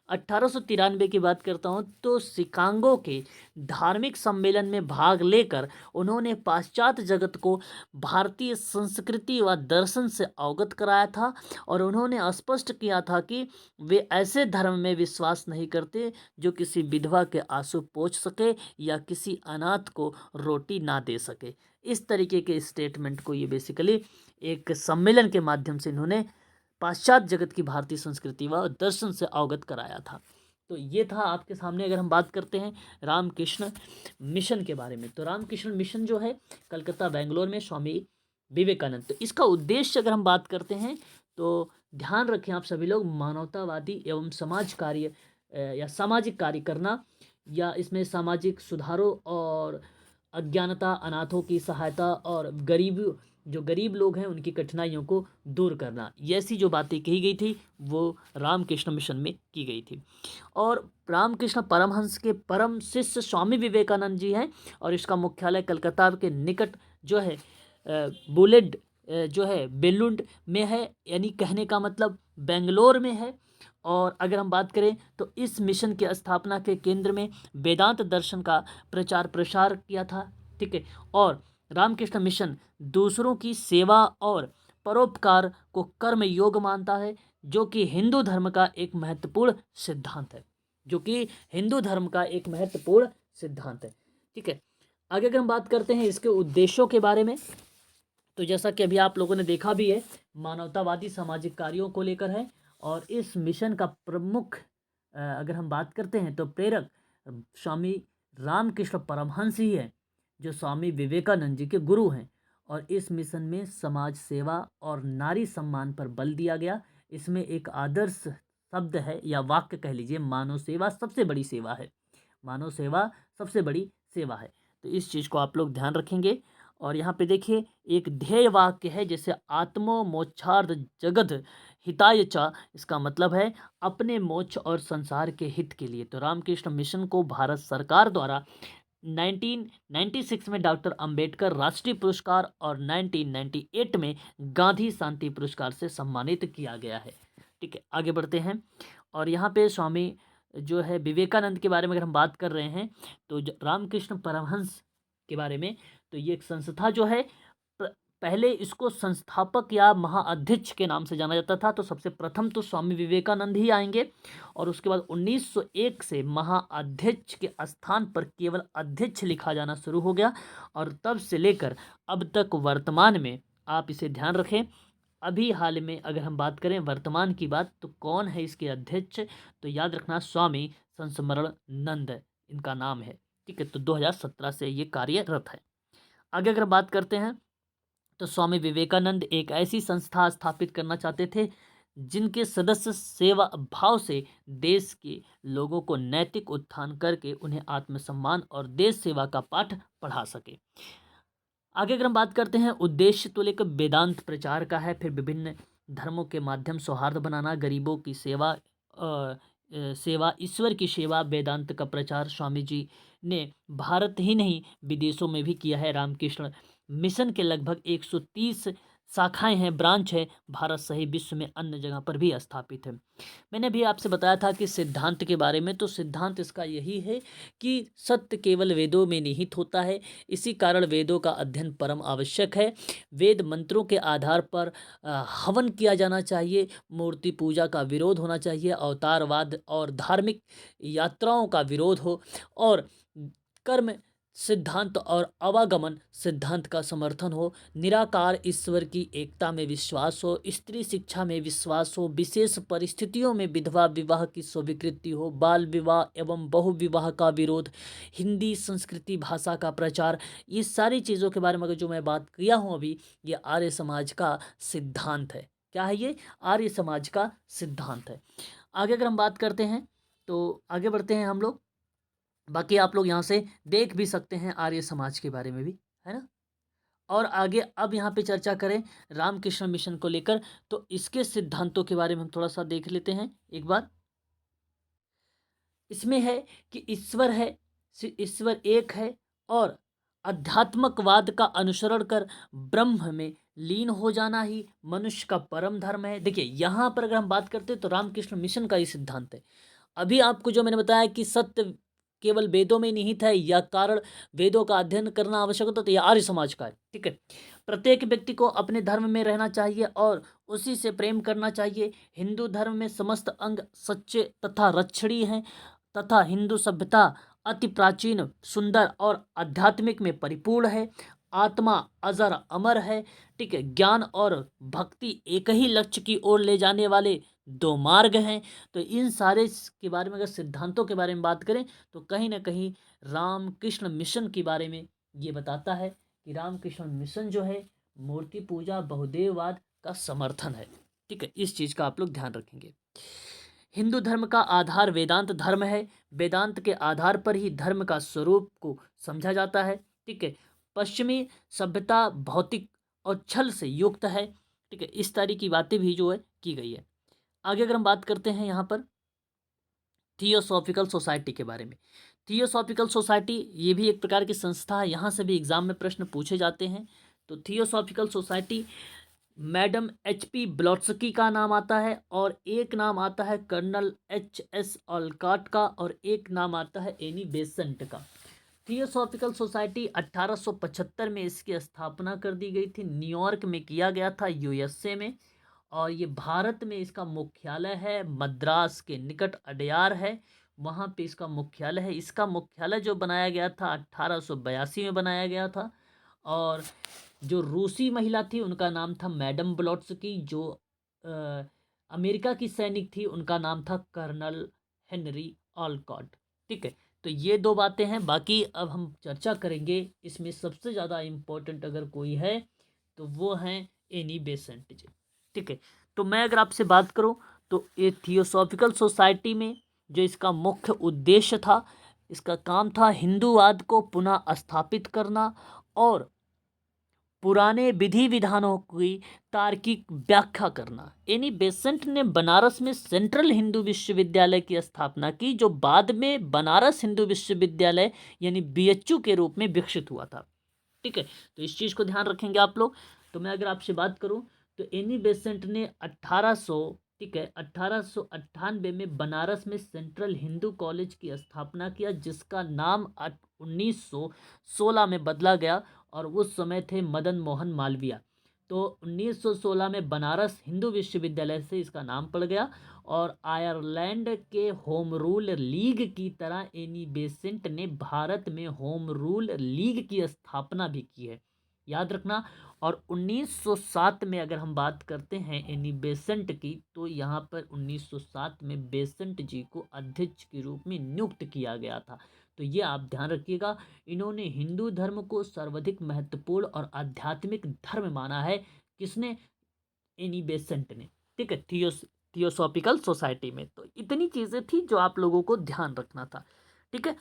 1893 की बात करता हूँ तो शिकागो के धार्मिक सम्मेलन में भाग लेकर उन्होंने पाश्चात्य जगत को भारतीय संस्कृति व दर्शन से अवगत कराया था, और उन्होंने स्पष्ट किया था कि वे ऐसे धर्म में विश्वास नहीं करते जो किसी विधवा के आंसू पोंछ सके या किसी अनाथ को रोटी ना दे सके। इस तरीके के स्टेटमेंट को ये बेसिकली एक सम्मेलन के माध्यम से इन्होंने पाश्चात्य जगत की भारतीय संस्कृति व दर्शन से अवगत कराया था। तो ये था आपके सामने। अगर हम बात करते हैं रामकृष्ण मिशन के बारे में, तो रामकृष्ण मिशन जो है कलकत्ता बेंगलोर में स्वामी विवेकानंद, तो इसका उद्देश्य अगर हम बात करते हैं तो ध्यान रखें आप सभी लोग, मानवतावादी एवं समाज कार्य या सामाजिक कार्य करना, या इसमें सामाजिक सुधारों और अज्ञानता, अनाथों की सहायता और जो गरीब लोग हैं उनकी कठिनाइयों को दूर करना, ये ऐसी जो बातें कही गई थी वो रामकृष्ण मिशन में की गई थी। और रामकृष्ण परमहंस के परम शिष्य स्वामी विवेकानंद जी हैं, और इसका मुख्यालय कलकत्ता के निकट जो है बुलेड जो है बेलुंड में है, यानी कहने का मतलब बेंगलोर में है। और अगर हम बात करें तो इस मिशन की स्थापना के केंद्र में वेदांत दर्शन का प्रचार प्रसार किया था। ठीक है, और रामकृष्ण मिशन दूसरों की सेवा और परोपकार को कर्म योग मानता है, जो कि हिंदू धर्म का एक महत्वपूर्ण सिद्धांत है, ठीक है। आगे अगर हम बात करते हैं इसके उद्देश्यों के बारे में, तो जैसा कि अभी आप लोगों ने देखा भी है, मानवतावादी सामाजिक कार्यों को लेकर है। और इस मिशन का प्रमुख अगर हम बात करते हैं तो प्रेरक स्वामी रामकृष्ण परमहंस ही है, जो स्वामी विवेकानंद जी के गुरु हैं। और इस मिशन में समाज सेवा और नारी सम्मान पर बल दिया गया। इसमें एक आदर्श शब्द है या वाक्य कह लीजिए, मानव सेवा सबसे बड़ी सेवा है। तो इस चीज़ को आप लोग ध्यान रखेंगे। और यहाँ पे देखिए एक ध्येय वाक्य है, जैसे आत्मो मोक्षार्थ जगत हिताय च, इसका मतलब है अपने मोक्ष और संसार के हित के लिए। तो रामकृष्ण मिशन को भारत सरकार द्वारा 1996 में डॉक्टर अंबेडकर राष्ट्रीय पुरस्कार और 1998 में गांधी शांति पुरस्कार से सम्मानित किया गया है। ठीक है, आगे बढ़ते हैं। और यहाँ पे स्वामी जो है विवेकानंद के बारे में अगर हम बात कर रहे हैं तो रामकृष्ण परमहंस के बारे में, तो ये एक संस्था जो है पहले इसको संस्थापक या महाअध्यक्ष के नाम से जाना जाता था। तो सबसे प्रथम तो स्वामी विवेकानंद ही आएंगे, और उसके बाद 1901 से महाअध्यक्ष के स्थान पर केवल अध्यक्ष लिखा जाना शुरू हो गया। और तब से लेकर अब तक वर्तमान में, आप इसे ध्यान रखें, अभी हाल में अगर हम बात करें वर्तमान की बात, तो कौन है इसके अध्यक्ष, तो याद रखना स्वामी संस्मरणानंद इनका नाम है। ठीक है, तो 2017 से ये कार्यरत है। आगे अगर बात करते हैं तो स्वामी विवेकानंद एक ऐसी संस्था स्थापित करना चाहते थे जिनके सदस्य सेवा भाव से देश के लोगों को नैतिक उत्थान करके उन्हें आत्मसम्मान और देश सेवा का पाठ पढ़ा सके। आगे अगर हम बात करते हैं उद्देश्य, तो लेकर वेदांत प्रचार का है, फिर विभिन्न धर्मों के माध्यम सौहार्द बनाना, गरीबों की सेवा सेवा, ईश्वर की सेवा, वेदांत का प्रचार स्वामी जी ने भारत ही नहीं विदेशों में भी किया है। रामकृष्ण मिशन के लगभग 130 शाखाएं हैं, ब्रांच है, भारत सहित विश्व में अन्य जगह पर भी स्थापित है। मैंने भी आपसे बताया था कि सिद्धांत के बारे में, तो सिद्धांत इसका यही है कि सत्य केवल वेदों में निहित होता है। इसी कारण वेदों का अध्ययन परम आवश्यक है। वेद मंत्रों के आधार पर हवन किया जाना चाहिए, मूर्ति पूजा का विरोध होना चाहिए, अवतारवाद और धार्मिक यात्राओं का विरोध हो, और कर्म सिद्धांत और अवागमन सिद्धांत का समर्थन हो। निराकार ईश्वर की एकता में विश्वास हो, स्त्री शिक्षा में विश्वास हो, विशेष परिस्थितियों में विधवा विवाह की स्वीकृति हो, बाल विवाह एवं बहु विवाह का विरोध, हिंदी संस्कृति भाषा का प्रचार, ये सारी चीज़ों के बारे में अगर जो मैं बात किया हूँ अभी, ये आर्य समाज का सिद्धांत है। क्या है ये? आर्य समाज का सिद्धांत है। आगे अगर हम बात करते हैं तो आगे बढ़ते हैं हम लोग। बाकी आप लोग यहाँ से देख भी सकते हैं आर्य समाज के बारे में भी, है ना। और आगे अब यहाँ पे चर्चा करें रामकृष्ण मिशन को लेकर, तो इसके सिद्धांतों के बारे में हम थोड़ा सा देख लेते हैं एक बार। इसमें है कि ईश्वर है, ईश्वर एक है, और अध्यात्मकवाद का अनुसरण कर ब्रह्म में लीन हो जाना ही मनुष्य का परम धर्म है। देखिए यहाँ पर अगर हम बात करते हैं तो रामकृष्ण मिशन का ही सिद्धांत है। अभी आपको जो मैंने बताया कि सत्य केवल वेदों में निहित है, या कारण वेदों का अध्ययन करना आवश्यक होता है, तो यह आर्य समाज का है। ठीक है, प्रत्येक व्यक्ति को अपने धर्म में रहना चाहिए और उसी से प्रेम करना चाहिए। हिंदू धर्म में समस्त अंग सच्चे तथा रक्षणीय हैं, तथा हिंदू सभ्यता अति प्राचीन, सुंदर और आध्यात्मिक में परिपूर्ण है। आत्मा अजर अमर है। ठीक है, ज्ञान और भक्ति एक ही लक्ष्य की ओर ले जाने वाले दो मार्ग हैं। तो इन सारे के बारे में अगर सिद्धांतों के बारे में बात करें तो कहीं ना कहीं रामकृष्ण मिशन के बारे में ये बताता है कि रामकृष्ण मिशन जो है मूर्ति पूजा बहुदेववाद का समर्थन है। ठीक है, इस चीज़ का आप लोग ध्यान रखेंगे। हिंदू धर्म का आधार वेदांत धर्म है। वेदांत के आधार पर ही धर्म का स्वरूप को समझा जाता है। ठीक है, पश्चिमी सभ्यता भौतिक और छल से युक्त है। ठीक है, इस तरह की बातें भी जो है की गई है। आगे अगर हम बात करते हैं यहाँ पर थियोसॉफिकल सोसाइटी के बारे में। थियोसॉफिकल सोसाइटी ये भी एक प्रकार की संस्था है, यहाँ से भी एग्जाम में प्रश्न पूछे जाते हैं। तो थियोसॉफिकल सोसाइटी मैडम HP ब्लॉट्स्की का नाम आता है, और एक नाम आता है कर्नल HS ऑलकॉट का, और एक नाम आता है एनी बेसेंट का। थियोसॉफिकल सोसाइटी 1875 में इसकी स्थापना कर दी गई थी। न्यूयॉर्क में किया गया था, USA में। और ये भारत में इसका मुख्यालय है, मद्रास के निकट अडयार है, वहाँ पे इसका मुख्यालय है। इसका मुख्यालय जो बनाया गया था 1882 में बनाया गया था। और जो रूसी महिला थी उनका नाम था मैडम ब्लॉट्स्की। जो अमेरिका की सैनिक थी उनका नाम था कर्नल हेनरी ऑलकॉट। ठीक है, तो ये दो बातें हैं। बाकी अब हम चर्चा करेंगे इसमें सबसे ज़्यादा इम्पोर्टेंट अगर कोई है तो वो हैं एनी बेसेंट जी। ठीक है, तो मैं अगर आपसे बात करूं तो ये थियोसॉफिकल सोसाइटी में जो इसका मुख्य उद्देश्य था, इसका काम था हिंदूवाद को पुनः स्थापित करना और पुराने विधि विधानों की तार्किक व्याख्या करना। एनी बेसेंट ने बनारस में सेंट्रल हिंदू विश्वविद्यालय की स्थापना की, जो बाद में बनारस हिंदू विश्वविद्यालय यानी BHU के रूप में विकसित हुआ था। ठीक है, तो इस चीज़ को ध्यान रखेंगे आप लोग। तो मैं अगर आपसे बात करूं तो एनी बेसेंट ने 1898 में बनारस में सेंट्रल हिंदू कॉलेज की स्थापना किया, जिसका नाम 1916 में बदला गया, और उस समय थे मदन मोहन मालवीय। तो 1916 में बनारस हिंदू विश्वविद्यालय से इसका नाम पड़ गया। और आयरलैंड के होम रूल लीग की तरह एनी बेसेंट ने भारत में होम रूल लीग की स्थापना भी की है, याद रखना। और 1907 में अगर हम बात करते हैं एनी बेसेंट की, तो यहाँ पर 1907 में बेसेंट जी को अध्यक्ष के रूप में नियुक्त किया गया था। तो ये आप ध्यान रखिएगा, इन्होंने हिंदू धर्म को सर्वाधिक महत्वपूर्ण और आध्यात्मिक धर्म माना है। किसने? एनी बेसेंट ने। ठीक है, थियोसॉफिकल सोसाइटी में। तो इतनी चीज़ें थी जो आप लोगों को ध्यान रखना था। ठीक है,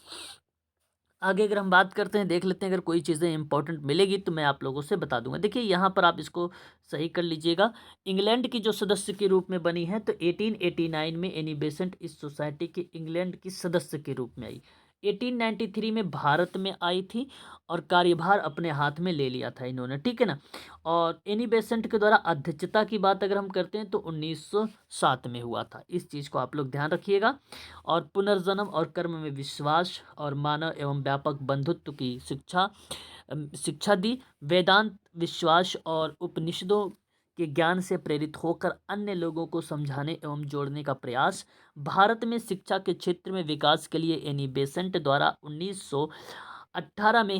आगे अगर हम बात करते हैं, देख लेते हैं, अगर कोई चीज़ें इंपॉर्टेंट मिलेगी तो मैं आप लोगों से बता दूंगा। देखिए यहाँ पर आप इसको सही कर लीजिएगा। इंग्लैंड की जो सदस्य के रूप में बनी है, तो 1889 में एनी बेसेंट इस सोसाइटी के इंग्लैंड की सदस्य के रूप में आई। 1893 में भारत में आई थी और कार्यभार अपने हाथ में ले लिया था इन्होंने, ठीक है ना। और एनी बेसेंट के द्वारा अध्यक्षता की बात अगर हम करते हैं तो 1907 में हुआ था। इस चीज़ को आप लोग ध्यान रखिएगा। और पुनर्जन्म और कर्म में विश्वास और मानव एवं व्यापक बंधुत्व की शिक्षा दी। वेदांत, विश्वास और उपनिषदों के ज्ञान से प्रेरित होकर अन्य लोगों को समझाने एवं जोड़ने का प्रयास। भारत में शिक्षा के क्षेत्र में विकास के लिए एनी बेसेंट द्वारा 1918 में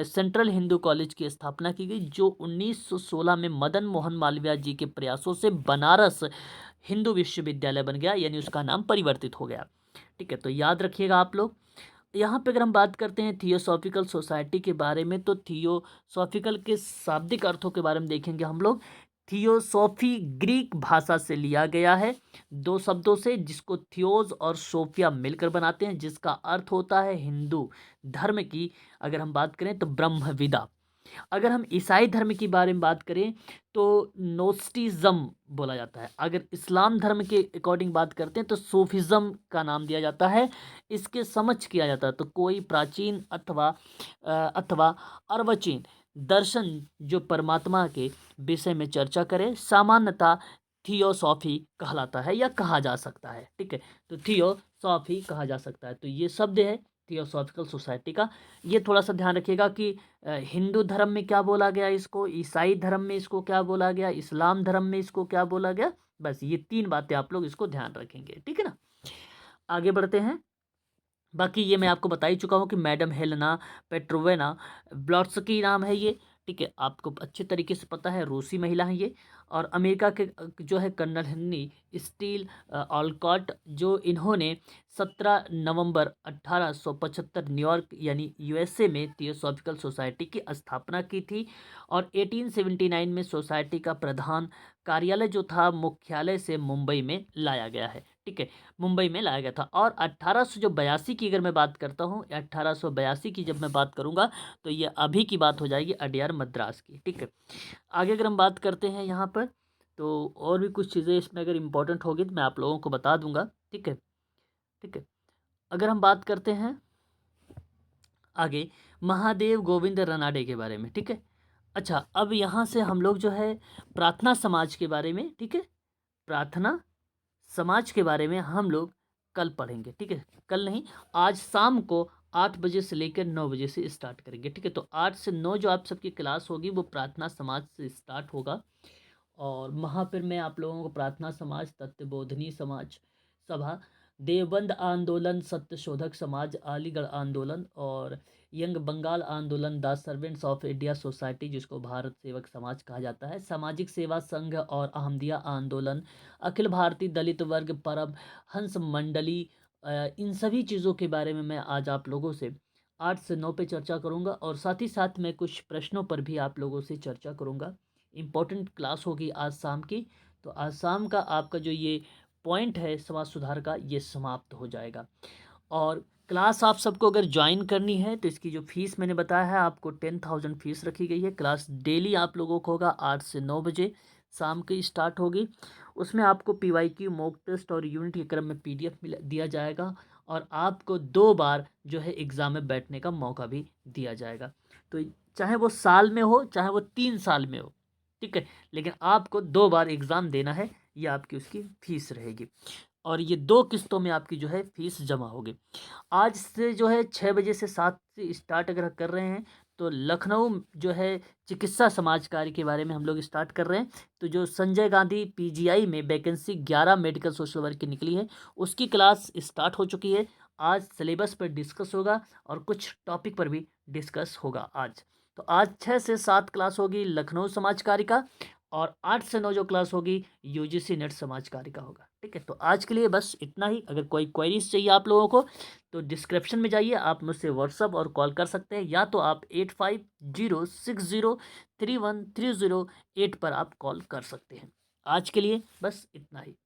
सेंट्रल हिंदू कॉलेज की स्थापना की गई, जो 1916 में मदन मोहन मालवीय जी के प्रयासों से बनारस हिंदू विश्वविद्यालय बन गया, यानी उसका नाम परिवर्तित हो गया। ठीक है, तो याद रखिएगा आप लोग। यहाँ पे अगर हम बात करते हैं थियोसॉफिकल सोसाइटी के बारे में, तो थियोसॉफिकल के शाब्दिक अर्थों के बारे में देखेंगे हम लोग। थियोसॉफी ग्रीक भाषा से लिया गया है, दो शब्दों से, जिसको थियोस और सोफिया मिलकर बनाते हैं, जिसका अर्थ होता है हिंदू धर्म की अगर हम बात करें तो ब्रह्मविदा। अगर हम ईसाई धर्म के बारे में बात करें तो नोस्टिज्म बोला जाता है। अगर इस्लाम धर्म के अकॉर्डिंग बात करते हैं तो सूफिज्म का नाम दिया जाता है। इसके समझ किया जाता है तो कोई प्राचीन अथवा अर्वाचीन दर्शन जो परमात्मा के विषय में चर्चा करे, सामान्यतः थियोसॉफी कहलाता है या कहा जा सकता है। ठीक है, तो थियोसॉफी कहा जा सकता है। तो ये शब्द है थियोसॉफिकल सोसाइटी का। ये थोड़ा सा ध्यान रखिएगा कि हिंदू धर्म में क्या बोला गया इसको, ईसाई धर्म में इसको क्या बोला गया, इस्लाम धर्म में इसको क्या बोला गया। बस ये तीन बातें आप लोग इसको ध्यान रखेंगे, ठीक है ना। आगे बढ़ते हैं। बाकी ये मैं आपको बता ही चुका हूँ कि मैडम हेलेना पेट्रोवेना ब्लॉट्स्की नाम है ये, ठीक है, आपको अच्छे तरीके से पता है, रूसी महिला है ये। और अमेरिका के जो है कर्नल हेनरी स्टील ऑलकॉट, जो इन्होंने 17 नवंबर 1875 न्यूयॉर्क यानी यूएसए में थियोसॉफिकल सोसाइटी की स्थापना की थी। और 1879 में सोसाइटी का प्रधान कार्यालय जो था मुख्यालय से मुंबई में लाया गया है, ठीक है, मुंबई में लाया गया था। और 1882 की अगर मैं बात करता हूँ, 1882 की जब मैं बात करूँगा तो ये अभी की बात हो जाएगी, अडयार मद्रास की, ठीक है। आगे अगर हम बात करते हैं यहाँ पर, तो और भी कुछ चीज़ें इसमें अगर इम्पोर्टेंट होगी तो मैं आप लोगों को बता दूंगा, ठीक है। ठीक है, अगर हम बात करते हैं आगे महादेव गोविंद रनाडे के बारे में, ठीक है। अच्छा, अब यहाँ से हम लोग जो है प्रार्थना समाज के बारे में, ठीक है, प्रार्थना समाज के बारे में हम लोग कल पढ़ेंगे, ठीक है। कल नहीं, आज शाम को 8 बजे से लेकर 9 बजे से स्टार्ट करेंगे, ठीक है। तो 8 से 9 जो आप सबकी क्लास होगी वो प्रार्थना समाज से स्टार्ट होगा। और वहाँ पर मैं आप लोगों को प्रार्थना समाज, तत्वबोधनी समाज सभा, देवबंद आंदोलन, सत्यशोधक समाज, अलीगढ़ आंदोलन और यंग बंगाल आंदोलन, the servants of India society जिसको भारत सेवक समाज कहा जाता है, सामाजिक सेवा संघ और अहमदिया आंदोलन, अखिल भारतीय दलित वर्ग परब, हंस मंडली, इन सभी चीज़ों के बारे में मैं आज आप लोगों से 8 से 9 पे चर्चा करूंगा। और साथ ही साथ मैं कुछ प्रश्नों पर भी आप लोगों से चर्चा करूंगा। इम्पोर्टेंट क्लास होगी आज शाम की। तो आज शाम का आपका जो ये पॉइंट है समाज सुधार का, ये समाप्त हो जाएगा। और क्लास आप सबको अगर ज्वाइन करनी है तो इसकी जो फीस मैंने बताया है आपको 10,000 फीस रखी गई है। क्लास डेली आप लोगों को होगा 8 से 9 बजे शाम की स्टार्ट होगी। उसमें आपको PYQ मॉक टेस्ट और यूनिट के क्रम में PDF दिया जाएगा। और आपको 2 बार जो है एग्ज़ाम में बैठने का मौका भी दिया जाएगा। तो चाहे वो साल में हो चाहे वो 3 साल में हो, ठीक है, लेकिन आपको 2 बार एग्ज़ाम देना है, ये आपकी उसकी फीस रहेगी। और ये 2 किस्तों में आपकी जो है फीस जमा होगी। आज से जो है 6 बजे से 7 से स्टार्ट अगर कर रहे हैं तो लखनऊ जो है चिकित्सा समाज कार्य के बारे में हम लोग स्टार्ट कर रहे हैं। तो जो संजय गांधी PGI में वैकेंसी 11 मेडिकल सोशल वर्क की निकली है, उसकी क्लास स्टार्ट हो चुकी है। आज सिलेबस पर डिस्कस होगा और कुछ टॉपिक पर भी डिस्कस होगा आज। तो आज 6 से 7 क्लास होगी लखनऊ समाज कार्य का, और 8 से 9 जो क्लास होगी UGC नेट समाज कार्य का होगा, ठीक है। तो आज के लिए बस इतना ही। अगर कोई क्वेरीज चाहिए आप लोगों को तो डिस्क्रिप्शन में जाइए, आप मुझसे व्हाट्सअप और कॉल कर सकते हैं, या तो आप 8506031308 पर आप कॉल कर सकते हैं। आज के लिए बस इतना ही।